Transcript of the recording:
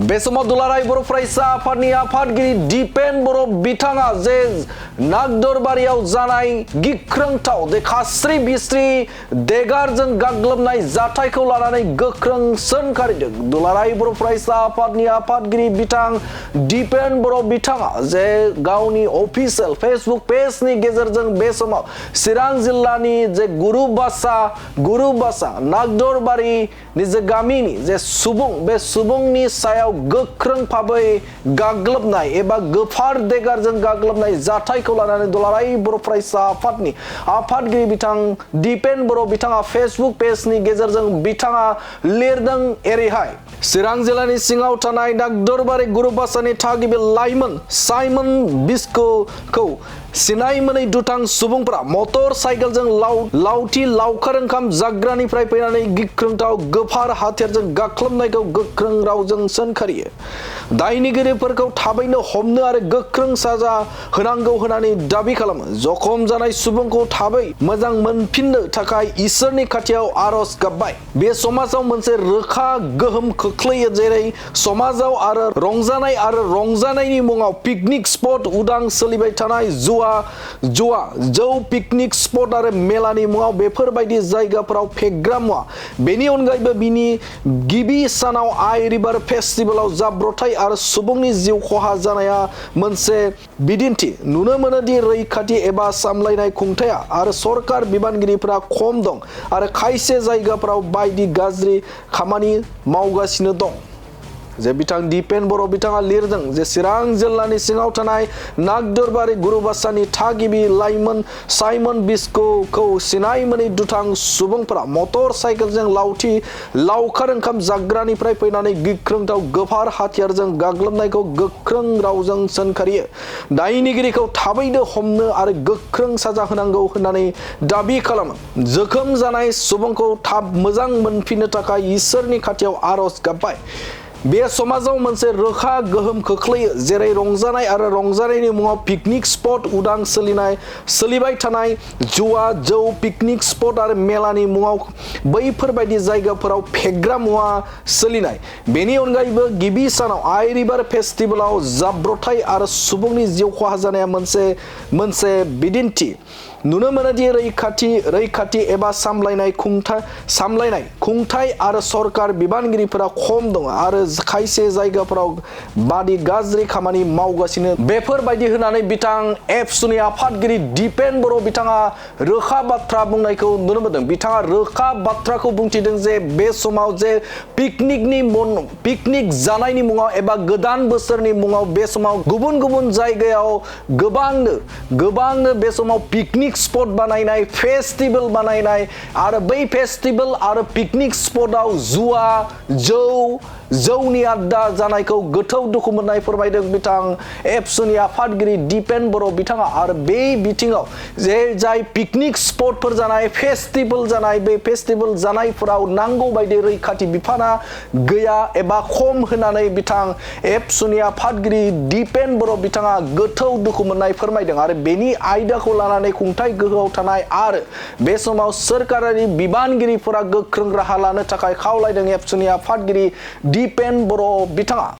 बे समाव दुलाराय बर' फरायसा आफादनि आफादगिरि दिपेन बर' बिथाङा जे नागदरबारियाव जानाय गिख्रंथाव दे खास्रि बिस्रि देगारजों गाग्लोबनाय जाथायखौ लानानै गोख्रों सोंखारिदों। दुलाराय बर' फरायसा आफादनि आफादगिरि बिथां दिपेन बर' बिथाङा जे गावनि अफिसियेल फेसबुक पेजनि गेजेरजों बे समाव चिरां जिल्लानि जे गुरुबासा नागदरबारिनि जे गामिनि जे सुबुं बे सुबुंनि सायाव गोख्रों भाबै गाग्लोबनाय एबा गोफार देगारजों गाग्लोबनाय जाथायखौ लानानै दुलाराय बर' फरायसा आफादनि आफादगिरि बिथां दिपेन बर' बिथाङा फेसबुक पेजनि गेजेरजों बिथाङा लिरदों एरैहाय। चिरां जिल्लानि सिङाव थानाय नागदरबारि गुरुबासानि थागिबि लाइमोन साइमन बिस्कुखौ सिनाय मोनै दुथां सुबुंफोरा मटर साइकेलजों लावथि लावखार ओंखाम जाग्रानिफ्राय फैनानै गिख्रंथाव गोफार हाथियारजों गाग्लोबनायखौ गोख्रों रावजों सोंखारियो। दायनिगिरिफोरखौ थाबैनो हमनो आरो गोख्रों साजा होनांगौ होननानै दाबि खालामो। जखम जानाय सुबुंखौ थाबै मोजां मोनफिननो थाखाय इसोरनि खाथियाव आरज गाबबाय। बे समाजाव मोनसे रोखा गोहोम खोख्लैयो, जेरै समाजाव आरो रंजानायनि मुङाव पिकनिक स्पट उदां सोलिबाय थानाय जौ पिकनिक स्पट आरो मेलानि मुङाव बेफोरबायदि जायगाफोराव फेग्रा मुवा। बेनि अनगायैबो बिनि गिबि सानाव आइ रिभार फेस्टिभेलाव जाब्रबथाय आरो सुबुंनि जिउ खहा जानाया मोनसे बिदिन्थि। नुनो मोनोदि रैखाथि एबा सामलायनाय खुंथाया आरो सरकार बिबानगिरिफोरा खम दं आरो खायसे जायगाफोराव बायदि गाज्रि खामानि मावगासिनो दं। जे बिथां दिपेन बर' बिथाङा लिरदों जे चिरां जिल्लानि सिङाव थानाय नागदरबारि गुरुबासानि थागिबि लाइमोन साइमन बिस्कुखौ सिनाय मोनै दुथां सुबुंफोरा मटर साइकेलजों लावखार ओंखाम जाग्रानिफ्राय फैनानै गिख्रंथाव गोफार हाथियारजों गाग्लोबनायखौ गोख्रों रावजों सोंखारियो। दायनिगिरिखौ थाबैनो हमनो आरो गोख्रों साजा होनांगौ होननानै दाबि खालामो। जोखोम जानाय सुबुंखौ थाब मोजां मोनफिननो थाखाय इसोरनि खाथियाव आरज गाबबाय। बे समाजाव मोनसे रोखा गोहोम खोख्लैयो, जेरै रंजानाय आरो रंजानायनि मुङाव पिकनिक स्पट उदां सोलिबाय थानाय जौ पिकनिक स्पट आरो मेलानि मुङाव बैफोरबायदि जायगाफोराव फेग्रा मुवा सोलिनाय। बेनि अनगायैबो गिबि सानाव आइ रिभार फेस्टिभेलाव जाब्रबथाय आरो सुबुंनि जिउ खहा जानाया मोनसे बिदिन्थि। नुनो मोनोदि रैखाथि एबा सामलायनाय खुंथाय आरो सरकार बिबानगिरिफोरा खम दं आरो खायसे जायगाफोराव बादि गाज्रि खामानि मावगासिनो। बेफोरबायदि होनानै बिथां एबसुनि आफादगिरि दिपेन बर' बिथाङा रोखा बाथ्रा बुंनायखौ नुनो मोनदों। बिथाङा रोखा बाथ्राखौ बुंथिदों जे बे समाव जे पिकनिक जानायनि मुङाव एबा गोदान बोसोरनि मुङाव बे समाव गुबुन जायगायाव गोबांनो बे समाव पिकनिक स्पट बानायनाय, फेस्टिभेल बानायनाय आरो बै फेस्टिभेल आरो पिकनिक स्पटआव जौनि आड्डा जानायखौ गोथौ दुखु मोननाय फोरमायदों बिथां एबसुनि आफादगिरि दिपेन बर' बिथाङा। आरो बे बिथिङाव जे जाय पिकनिक स्पटफोर जानाय, फेस्टिभेल जानाय, बे फेस्टिभेल जानायफोराव नांगौ बायदि रैखाथि बिफाना गैया एबा खम होननानै बिथां एबसुनि आफादगिरि दिपेन बर' बिथाङा गोथौ दुखु मोननाय फोरमायदों। आरो बेनि आयदाखौ लानानै खुंथाय गोहोआव थानाय आरो बे समाव सोरखारारि बिबानगिरिफोरा गोख्रों राहा लानो थाखाय खावलायदों एबसुनि आफादगिरि दिपेन बर' बिथाङा।